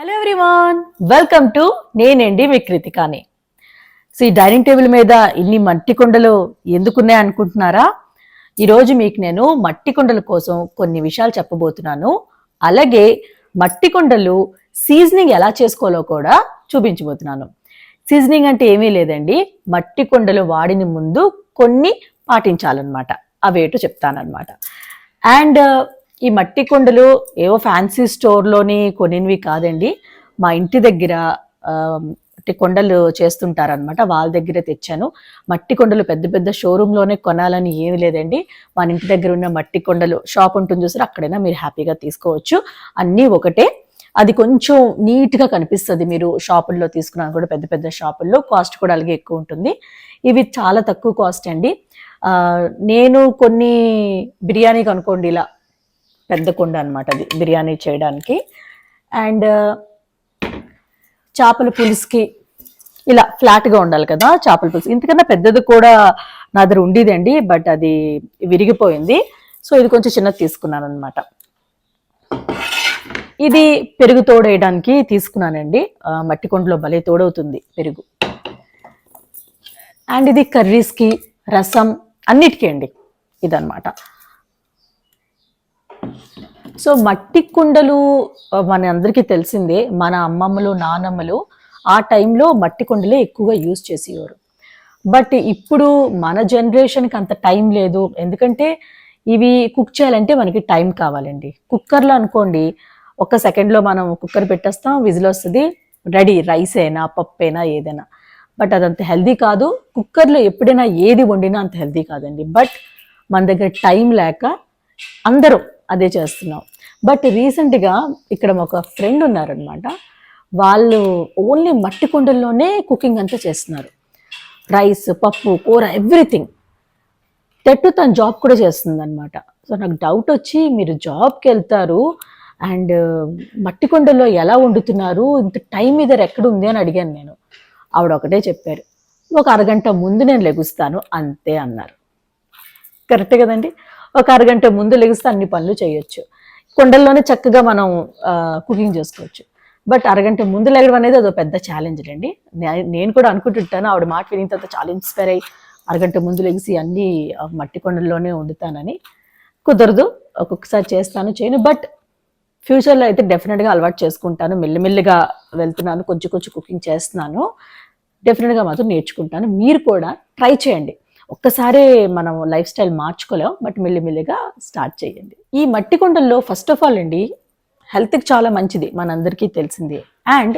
Hello everyone, welcome to నేనండి మీ కృతికాని. ఈ dining table మీద ఇన్ని మట్టి కుండలు ఎందుకున్నాయి అనుకుంటున్నారా? ఈరోజు మీకు నేను మట్టి కుండల కోసం కొన్ని విషయాలు చెప్పబోతున్నాను. అలాగే మట్టి కుండలు సీజనింగ్ ఎలా చేసుకోవాలో కూడా చూపించబోతున్నాను. సీజనింగ్ అంటే ఏమీ లేదండి, మట్టి కుండలు వాడిన ముందు కొన్ని పాటించాలన్నమాట. అవేటో చెప్తానన్నమాట. అండ్ ఈ మట్టి కుండలు ఏవో ఫ్యాన్సీ స్టోర్లోని కొనినవి కాదండి. మా ఇంటి దగ్గర కొండలు చేస్తుంటారనమాట, వాళ్ళ దగ్గర తెచ్చాను. మట్టి కొండలు పెద్ద పెద్ద షోరూంలోనే కొనాలని ఏమి లేదండి. మన ఇంటి దగ్గర ఉన్న మట్టి కొండలు షాప్ ఉంటుంది చూసారు, అక్కడైనా మీరు హ్యాపీగా తీసుకోవచ్చు. అన్నీ ఒకటే. అది కొంచెం నీట్గా కనిపిస్తుంది మీరు షాపుల్లో తీసుకున్నాను కూడా. పెద్ద పెద్ద షాపుల్లో కాస్ట్ కూడా అలాగే ఎక్కువ ఉంటుంది. ఇవి చాలా తక్కువ కాస్ట్ అండి. నేను కొన్ని బిర్యానీకి అనుకోండి ఇలా పెద్ద కుండ అనమాట, అది బిర్యానీ చేయడానికి. అండ్ చేపల పులుసుకి ఇలా ఫ్లాట్గా ఉండాలి కదా చేపల పులుసు. ఇంతకన్నా పెద్దది కూడా నా దగ్గర ఉండేదండి, బట్ అది విరిగిపోయింది. సో ఇది కొంచెం చిన్నది తీసుకున్నాను అనమాట. ఇది పెరుగు తోడేయడానికి తీసుకున్నానండి. మట్టి కుండలో భలే తోడవుతుంది పెరుగు. అండ్ ఇది కర్రీస్కి, రసం అన్నిటికీ అండి ఇదన్నమాట. సో మట్టి కుండలు మన అందరికీ తెలిసిందే. మన అమ్మమ్మలు, నానమ్మలు ఆ టైంలో మట్టి కుండలే ఎక్కువగా యూజ్ చేసేవారు. బట్ ఇప్పుడు మన జనరేషన్కి అంత టైం లేదు. ఎందుకంటే ఇవి కుక్ చేయాలంటే మనకి టైం కావాలండి. కుక్కర్లో అనుకోండి, ఒక్క సెకండ్లో మనం కుక్కర్ పెట్టేస్తాం, విజిల్ వస్తుంది, రెడీ. రైస్ అయినా, పప్పు అయినా, ఏదైనా. బట్ అదంత హెల్దీ కాదు. కుక్కర్లో ఎప్పుడైనా ఏది వండినా అంత హెల్దీ కాదండి. బట్ మన దగ్గర టైం లేక అందరూ అదే చేస్తున్నాం. బట్ రీసెంట్గా ఇక్కడ ఒక ఫ్రెండ్ ఉన్నారనమాట, వాళ్ళు ఓన్లీ మట్టి కుండల్లోనే కుకింగ్ అంతా చేస్తున్నారు. రైస్, పప్పు, కూర, ఎవ్రీథింగ్. తను జాబ్ కూడా చేస్తుంది అనమాట. సో నాకు డౌట్ వచ్చి, మీరు జాబ్కి వెళ్తారు అండ్ మట్టి కుండల్లో ఎలా వండుతున్నారు, ఇంత టైం మీద ఎక్కడ ఉంది అని అడిగాను నేను. ఆవిడ ఒకటే చెప్పారు, ఒక అరగంట ముందు నేను లెగుస్తాను అంతే అన్నారు. కరెక్టే కదండి. ఒక అరగంట ముందు లెగిస్తే అన్ని పనులు చేయొచ్చు. కుండల్లోనే చక్కగా మనం కుకింగ్ చేసుకోవచ్చు. బట్ అరగంట ముందు లెగడం అనేది అదో పెద్ద ఛాలెంజ్ అండి. నేను కూడా అనుకుంటుంటాను, ఆవిడ మాట విని తర్వాత చాలా ఇన్స్పైర్ అయ్యి అరగంట ముందు లెగిసి అన్నీ మట్టి కొండల్లోనే వండుతానని. కుదరదు, ఒక్కొక్కసారి చేస్తాను, చేయను. బట్ ఫ్యూచర్లో అయితే డెఫినెట్గా అలవాటు చేసుకుంటాను. మెల్లిమెల్లిగా వెళ్తున్నాను, కొంచెం కొంచెం కుకింగ్ చేస్తున్నాను. డెఫినెట్గా మాత్రం నేర్చుకుంటాను. మీరు కూడా ట్రై చేయండి. ఒక్కసారి మనం లైఫ్ స్టైల్ మార్చుకోలేం, బట్ మెల్లిమెల్లిగా స్టార్ట్ చేయండి. ఈ మట్టి కుండల్లో ఫస్ట్ ఆఫ్ ఆల్ అండి, హెల్త్కి చాలా మంచిది, మనందరికీ తెలిసిందే. అండ్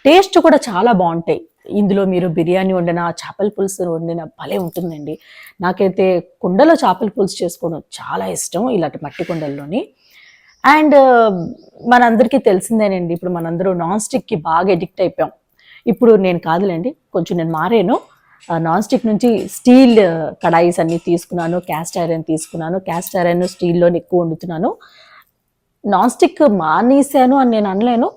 టేస్ట్ కూడా చాలా బాగుంటాయి. ఇందులో మీరు బిర్యానీ వండిన, చేపల పులుసు వండిన భలే ఉంటుందండి. నాకైతే కుండలో చేపల పులుసు చేసుకోవడం చాలా ఇష్టం, ఇలాంటి మట్టి కుండల్లోని. అండ్ మనందరికీ తెలిసిందేనండి, ఇప్పుడు మనందరూ నాన్ స్టిక్కి బాగా ఎడిక్ట్ అయిపోయాం. ఇప్పుడు నేను కాదులేండి, కొంచెం నేను మారాను. నాన్ స్టిక్ నుంచి స్టీల్ కడాయిస్ అన్నీ తీసుకున్నాను, క్యాస్ట్ ఐరన్ తీసుకున్నాను. క్యాస్ట్ ఐరన్ స్టీల్లోనే ఎక్కువ వండుతున్నాను. నాన్ స్టిక్ మానేశాను అని నేను అనలేను.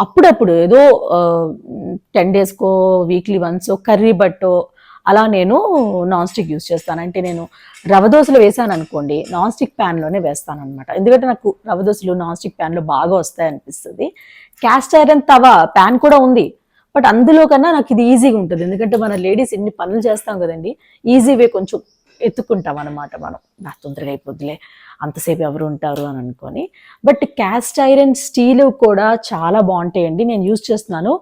అప్పుడప్పుడు ఏదో 10 డేస్కో, వీక్లీ వన్స్ కర్రీ బట్టో అలా నేను నాన్ స్టిక్ యూజ్ చేస్తాను. అంటే నేను రవ దోశలు వేసాను అనుకోండి, నాన్ స్టిక్ ప్యాన్లోనే వేస్తాను అనమాట. ఎందుకంటే నాకు రవ దోశలు నాన్ స్టిక్ ప్యాన్లో బాగా వస్తాయి అనిపిస్తుంది. క్యాస్ట్ ఐరన్ తవా ప్యాన్ కూడా ఉంది, బట్ అందులో కన్నా నాకు ఇది ఈజీగా ఉంటుంది. ఎందుకంటే మన లేడీస్ ఎన్ని పనులు చేస్తాం కదండి, ఈజీ వే కొంచెం ఎత్తుకుంటాం అనమాట. మనం నాకు తొందరగా అయిపోద్దిలే, అంతసేపు ఎవరు ఉంటారు అని అనుకొని. బట్ క్యాస్ట్ ఐరన్ స్టీల్ కూడా చాలా బాగుంటాయండి, నేను యూజ్ చేస్తున్నాను.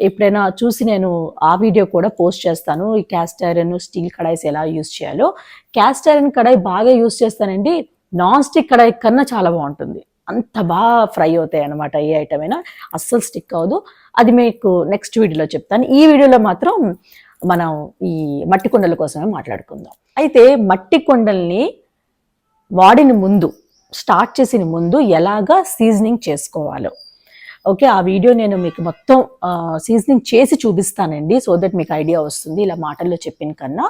ఎప్పుడైనా చూసి నేను ఆ వీడియో కూడా పోస్ట్ చేస్తాను, ఈ క్యాస్ట్ ఐరన్ స్టీల్ కడాయిస్ ఎలా యూజ్ చేయాలో. క్యాస్ట్ ఐరన్ కడాయి బాగా యూజ్ చేస్తానండి, నాన్ స్టిక్ కడాయి కన్నా చాలా బాగుంటుంది. అంత బాగా ఫ్రై అవుతాయి అనమాట, ఏ ఐటమ్ అయినా అస్సలు స్టిక్ అవ్వదు. అది మీకు నెక్స్ట్ వీడియోలో చెప్తాను. ఈ వీడియోలో మాత్రం మనం ఈ మట్టి కుండల కోసమే మాట్లాడుకుందాం. అయితే మట్టి కుండల్ని వాడిన ముందు, స్టార్ట్ చేసిన ముందు ఎలాగా సీజనింగ్ చేసుకోవాలో, ఓకే, ఆ వీడియో నేను మీకు మొత్తం సీజనింగ్ చేసి చూపిస్తానండి. సో దట్ మీకు ఐడియా వస్తుంది. ఇలా మాటల్లో చెప్పిన కన్నా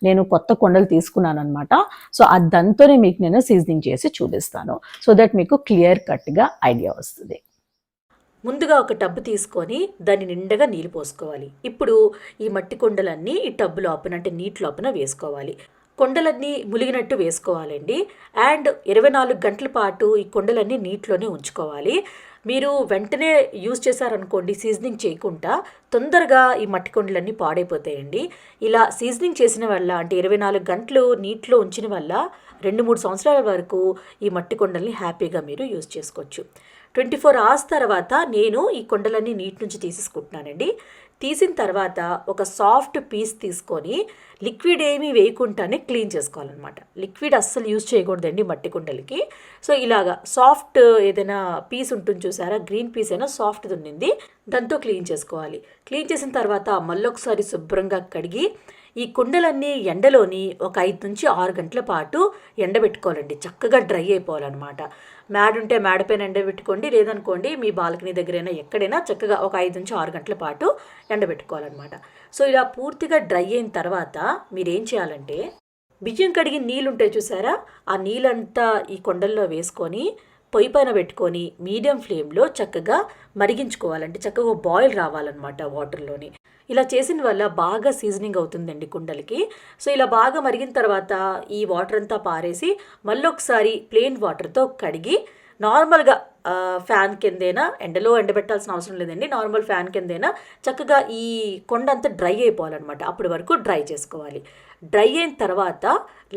నేను కొత్త కుండలు తీసుకున్నాను అనమాట. సో దాంతోనే మీకు నేను సీజనింగ్ చేసి చూపిస్తాను. సో దట్ మీకు క్లియర్ కట్గా ఐడియా వస్తుంది. ముందుగా ఒక టబ్బు తీసుకొని దాన్ని నిండగా నీళ్ళు పోసుకోవాలి. ఇప్పుడు ఈ మట్టి కుండలన్నీ ఈ టబ్బు లోపల, అంటే నీటి లోపల వేసుకోవాలి. కొండలన్నీ ములిగినట్టు వేసుకోవాలండి. అండ్ 24 గంటల పాటు ఈ కొండలన్నీ నీటిలోనే ఉంచుకోవాలి. మీరు వెంటనే యూజ్ చేశారనుకోండి సీజనింగ్ చేయకుండా, తొందరగా ఈ మట్టి కుండలన్నీ పాడైపోతాయండి. ఇలా సీజనింగ్ చేసిన వల్ల అంటే 24 గంటలు నీటిలో ఉంచిన వల్ల 2-3 సంవత్సరాల వరకు ఈ మట్టి కుండల్ని హ్యాపీగా మీరు యూజ్ చేసుకోవచ్చు. 24 అవర్స్ తర్వాత నేను ఈ కుండలన్నీ నీటి నుంచి తీసేసుకుంటున్నానండి. తీసిన తర్వాత ఒక సాఫ్ట్ పీస్ తీసుకొని లిక్విడ్ ఏమీ వేయకుండానే క్లీన్ చేసుకోవాలన్నమాట. లిక్విడ్ అస్సలు యూజ్ చేయకూడదండి మట్టి కుండలకి. సో ఇలాగా సాఫ్ట్ ఏదైనా పీస్ ఉంటుంది చూసారా, గ్రీన్ పీస్ అయినా సాఫ్ట్ది ఉండింది, దాంతో క్లీన్ చేసుకోవాలి. క్లీన్ చేసిన తర్వాత మళ్ళొకసారి శుభ్రంగా కడిగి ఈ కుండలన్నీ ఎండలోని ఒక 5 నుంచి 6 గంటల పాటు ఎండబెట్టుకోవాలండి. చక్కగా డ్రై అయిపోవాలన్నమాట. మ్యాడ్ ఉంటే మ్యాడ్ పైన ఎండబెట్టుకోండి, లేదనుకోండి మీ బాల్కనీ దగ్గరైనా ఎక్కడైనా చక్కగా ఒక 5 నుంచి 6 గంటల పాటు ఎండబెట్టుకోవాలన్నమాట. సో ఇలా పూర్తిగా డ్రై అయిన తర్వాత మీరేం చేయాలంటే, బియ్యం కడిగిన నీళ్ళు ఉంటాయి చూసారా, ఆ నీళ్ళంతా ఈ కుండల్లో వేసుకొని పొయ్యి పైన పెట్టుకొని మీడియం ఫ్లేమ్లో చక్కగా మరిగించుకోవాలంటే చక్కగా బాయిల్ రావాలన్నమాట వాటర్లోని. ఇలా చేసిన వల్ల బాగా సీజనింగ్ అవుతుందండి కుండలకి. సో ఇలా బాగా మరిగిన తర్వాత ఈ వాటర్ అంతా పారేసి మళ్ళొకసారి ప్లెయిన్ వాటర్తో కడిగి నార్మల్గా ఫ్యాన్ కిందైనా, ఎండలో ఎండబెట్టాల్సిన అవసరం లేదండి, నార్మల్ ఫ్యాన్ కిందైనా చక్కగా ఈ కొండ అంతా డ్రై అయిపోవాలన్నమాట. అప్పటి వరకు డ్రై చేసుకోవాలి. డ్రై అయిన తర్వాత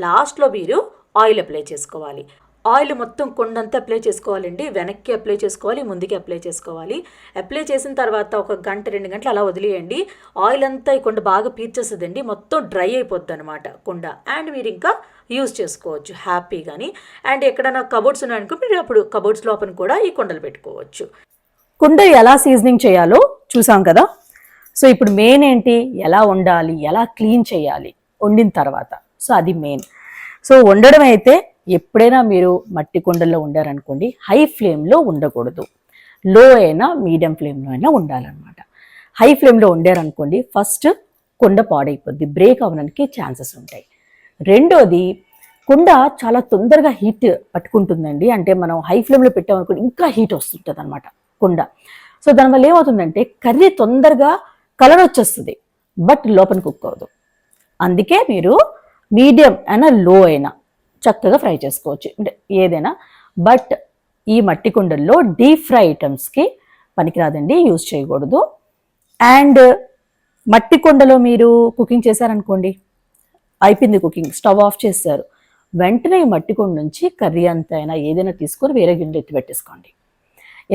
లాస్ట్లో మీరు ఆయిల్ అప్లై చేసుకోవాలి. ఆయిల్ మొత్తం కొండంతా అప్లై చేసుకోవాలండి. వెనక్కి అప్లై చేసుకోవాలి, ముందుకి అప్లై చేసుకోవాలి. అప్లై చేసిన తర్వాత ఒక 1-2 గంటలు అలా వదిలేయండి. ఆయిల్ అంతా ఈ కొండ బాగా పీల్చేస్తుందండి, మొత్తం డ్రై అయిపోద్ది అనమాట కొండ. అండ్ మీరు ఇంకా యూజ్ చేసుకోవచ్చు హ్యాపీగాని. అండ్ ఎక్కడైనా కబోర్డ్స్ ఉన్నాయనుకో, మీరు అప్పుడు కబోర్డ్స్ లోపల కూడా ఈ కొండలు పెట్టుకోవచ్చు. కుండ ఎలా సీజనింగ్ చేయాలో చూసాం కదా. సో ఇప్పుడు మెయిన్ ఏంటి, ఎలా వండాలి, ఎలా క్లీన్ చేయాలి వండిన తర్వాత. సో అది మెయిన్. సో వండడం అయితే ఎప్పుడైనా మీరు మట్టి కుండల్లో వండారనుకోండి, హై ఫ్లేమ్లో ఉండకూడదు, లో అయినా మీడియం ఫ్లేమ్లో అయినా ఉండాలన్నమాట. హై ఫ్లేమ్లో వండారనుకోండి ఫస్ట్ కుండ పాడైపోద్ది, బ్రేక్ అవ్వడానికి ఛాన్సెస్ ఉంటాయి. రెండోది, కుండ చాలా తొందరగా హీట్ పట్టుకుంటుందండి. అంటే మనం హై ఫ్లేమ్లో పెట్టామనుకోండి ఇంకా హీట్ వస్తుంటుంది అనమాట కుండ. సో దానివల్ల ఏమవుతుందంటే కర్రీ తొందరగా కలర్ వచ్చేస్తుంది, బట్ లోపల కుక్ అవ్వదు. అందుకే మీరు మీడియం అయినా లో అయినా చక్కగా ఫ్రై చేసుకోవచ్చు, అంటే ఏదైనా. బట్ ఈ మట్టి కుండల్లో డీప్ ఫ్రై ఐటమ్స్కి పనికిరాదండి, యూజ్ చేయకూడదు. అండ్ మట్టి కుండలో మీరు కుకింగ్ చేశారనుకోండి, అయిపోయింది కుకింగ్, స్టవ్ ఆఫ్ చేస్తారు, వెంటనే ఈ మట్టి కుండ నుంచి కర్రీ అంతా అయినా ఏదైనా తీసుకొని వేరే గిన్నె ఎత్తి పెట్టేసుకోండి.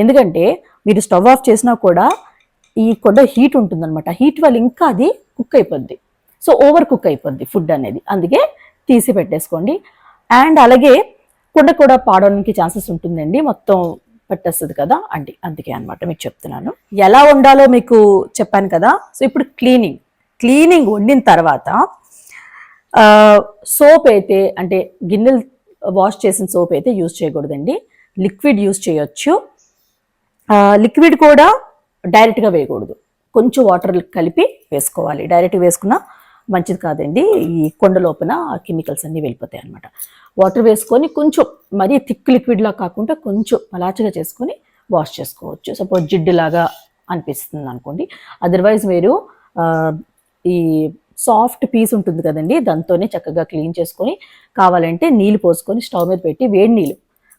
ఎందుకంటే మీరు స్టవ్ ఆఫ్ చేసినా కూడా ఈ కుండ హీట్ ఉంటుందన్నమాట, హీట్ వల్ల ఇంకా అది కుక్ అయిపోద్ది. సో ఓవర్ కుక్ అయిపోద్ది ఫుడ్ అనేది, అందుకే తీసి పెట్టేసుకోండి. అండ్ అలాగే కుండ కూడా పాడడానికి ఛాన్సెస్ ఉంటుందండి, మొత్తం పట్టేస్తుంది కదా అండి, అందుకే అనమాట మీకు చెప్తున్నాను. ఎలా వండాలో మీకు చెప్పాను కదా. సో ఇప్పుడు క్లీనింగ్ వండిన తర్వాత సోప్ అయితే, అంటే గిన్నెలు వాష్ చేసిన సోప్ అయితే యూజ్ చేయకూడదండి, లిక్విడ్ యూజ్ చేయొచ్చు. లిక్విడ్ కూడా డైరెక్ట్గా వేయకూడదు, కొంచెం వాటర్ కలిపి వేసుకోవాలి. డైరెక్ట్గా వేసుకున్నా మంచిది కాదండి, ఈ కొండ లోపల కెమికల్స్ అన్నీ వెళ్ళిపోతాయి అనమాట. వాటర్ వేసుకొని కొంచెం మరీ థిక్ లిక్విడ్లా కాకుండా కొంచెం పలాచగా చేసుకొని వాష్ చేసుకోవచ్చు. సపోజ్ జిడ్డులాగా అనిపిస్తుంది అనుకోండి. అదర్వైజ్ మీరు ఈ సాఫ్ట్ పీస్ ఉంటుంది కదండి, దాంతోనే చక్కగా క్లీన్ చేసుకొని, కావాలంటే నీళ్ళు పోసుకొని స్టవ్ మీద పెట్టి వేడి నీళ్ళు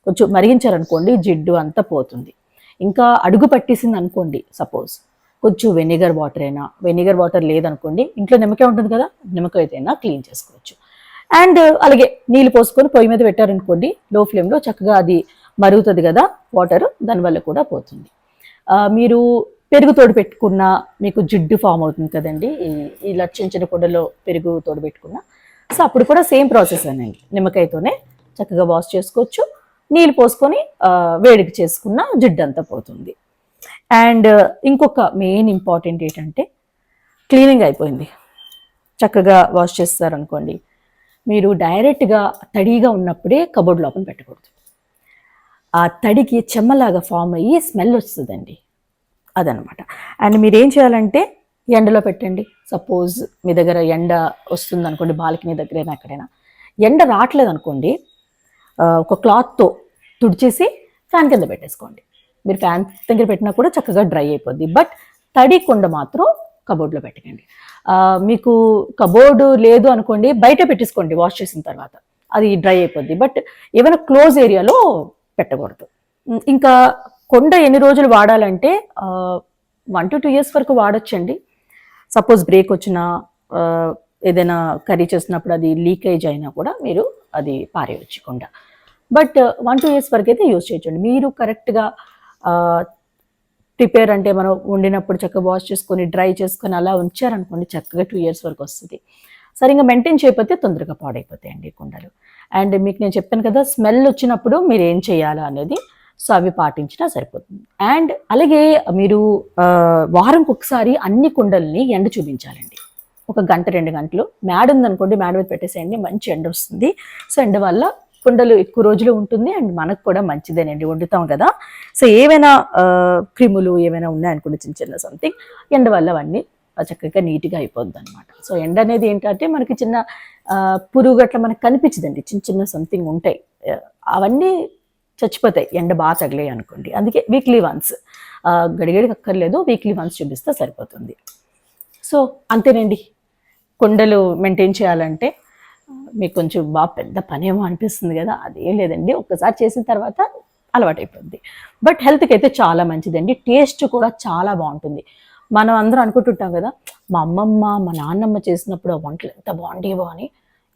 కొంచెం మరిగించారనుకోండి, జిడ్డు అంతా పోతుంది. ఇంకా అడుగు పట్టేసింది అనుకోండి, సపోజ్ కొంచెం వెనిగర్ వాటర్ లేదనుకోండి, ఇంట్లో నిమ్మకాయ ఉంటుంది కదా, నిమ్మకాయ అయితేనా క్లీన్ చేసుకోవచ్చు. అండ్ అలాగే నీళ్ళు పోసుకొని పొయ్యి మీద పెట్టారనుకోండి, లో ఫ్లేమ్లో చక్కగా అది మరుగుతుంది కదా వాటర్, దానివల్ల కూడా పోతుంది. మీరు పెరుగు తోడు పెట్టుకున్న మీకు జిడ్డు ఫామ్ అవుతుంది కదండి, ఇలా చిన్న కుండలో పెరుగు తోడు పెట్టుకున్న, సో అప్పుడు కూడా సేమ్ ప్రాసెస్ అనండి, నిమ్మకాయతోనే చక్కగా వాష్ చేసుకోవచ్చు. నీళ్ళు పోసుకొని వేడికి చేసుకున్న జిడ్డు అంతా పోతుంది. అండ్ ఇంకొక మెయిన్ ఇంపార్టెంట్ ఏంటంటే, క్లీనింగ్ అయిపోయింది, చక్కగా వాష్ చేస్తారనుకోండి, మీరు డైరెక్ట్గా తడిగా ఉన్నప్పుడే కబోర్డ్ లోపల పెట్టకూడదు. ఆ తడికి చెమ్మలాగా ఫామ్ అయ్యి స్మెల్ వస్తుందండి, అదనమాట. అండ్ మీరు ఏం చేయాలంటే ఎండలో పెట్టండి. సపోజ్ మీ దగ్గర ఎండ వస్తుంది అనుకోండి, బాల్కనీ దగ్గరైనా ఎక్కడైనా ఎండ రావట్లేదు అనుకోండి, ఒక క్లాత్తో తుడిచేసి ఫ్యాన్ కింద పెట్టేసుకోండి. మీరు ఫ్యాన్ దగ్గర పెట్టినా కూడా చక్కగా డ్రై అయిపోద్ది. బట్ తడి కుండ మాత్రం కబోర్డ్లో పెట్టకండి. మీకు కబోర్డు లేదు అనుకోండి, బయట పెట్టేసుకోండి వాష్ చేసిన తర్వాత, అది డ్రై అయిపోద్ది. బట్ ఏమైనా క్లోజ్ ఏరియాలో పెట్టకూడదు. ఇంకా కుండ ఎన్ని రోజులు వాడాలంటే 1 to 2 years వరకు వాడొచ్చండి. సపోజ్ బ్రేక్ వచ్చినా ఏదైనా కర్రీ చేసినప్పుడు అది లీకేజ్ అయినా కూడా మీరు అది పారేయచ్చు కుండ. బట్ 1 to 2 years వరకు అయితే యూజ్ చేయొచ్చండి. మీరు కరెక్ట్గా ప్రిపేర్ అంటే మనం వండినప్పుడు చక్కగా వాష్ చేసుకొని డ్రై చేసుకొని అలా ఉంచారనుకోండి చక్కగా 2 years వరకు వస్తుంది. సరిగ్గా మెయింటైన్ చేయకపోతే తొందరగా పాడైపోతాయండి కుండలు. అండ్ మీకు నేను చెప్పాను కదా స్మెల్ వచ్చినప్పుడు మీరు ఏం చేయాలా అనేది, సో అవి పాటించినా సరిపోతుంది. అండ్ అలాగే మీరు వారంకి ఒకసారి అన్ని కుండల్ని ఎండ చూపించాలండి. 1 గంట 2 గంటలు మేడ ఉందనుకోండి, మేడ మీద పెట్టేసేయండి, మంచి ఎండ వస్తుంది. సో ఎండ వల్ల కుండలు ఎక్కువ రోజులు ఉంటుంది అండ్ మనకు కూడా మంచిదేనండి, వండుతాం కదా. సో ఏవైనా క్రిములు ఏమైనా ఉన్నాయనుకోండి చిన్న చిన్న సంథింగ్, ఎండ వల్ల అవన్నీ చక్కగా నీట్గా అయిపోద్ది అనమాట. సో ఎండ అనేది ఏంటంటే మనకి చిన్న పురుగు అట్లా మనకు కనిపించదండి, చిన్న చిన్న సంథింగ్ ఉంటాయి, అవన్నీ చచ్చిపోతాయి ఎండ బాగా తగిలాయి అనుకోండి. అందుకే వీక్లీ వన్స్, గడిగడికి అక్కర్లేదు, వీక్లీ వన్స్ చూపిస్తే సరిపోతుంది. సో అంతేనండి, కుండలు మెయింటైన్ చేయాలంటే మీకు కొంచెం బాగా పెద్ద పనేమో అనిపిస్తుంది కదా, అదేం లేదండి, ఒక్కసారి చేసిన తర్వాత అలవాటైపోద్ది. బట్ హెల్త్కి అయితే చాలా మంచిదండి, టేస్ట్ కూడా చాలా బాగుంటుంది. మనం అందరం అనుకుంటుంటాం కదా, మా అమ్మమ్మ మా నాన్నమ్మ చేసినప్పుడు ఆ వంటలు ఎంత బాగుండేవో అని.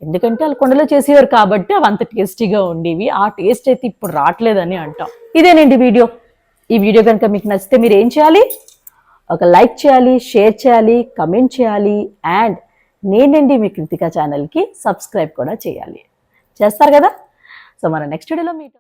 ఎందుకంటే వాళ్ళు కుండలో చేసేవారు కాబట్టి అవి అంత టేస్టీగా ఉండేవి. ఆ టేస్ట్ అయితే ఇప్పుడు రావట్లేదని అంటాం. ఇదేనండి వీడియో. ఈ వీడియో కనుక మీకు నచ్చితే మీరు ఏం చేయాలి? ఒక లైక్ చేయాలి, షేర్ చేయాలి, కమెంట్ చేయాలి. అండ్ నేనండి మీ కృతికా ఛానల్కి సబ్స్క్రైబ్ కూడా చేయాలి. చేస్తారు కదా? సో మన నెక్స్ట్ వీడియోలో మీట్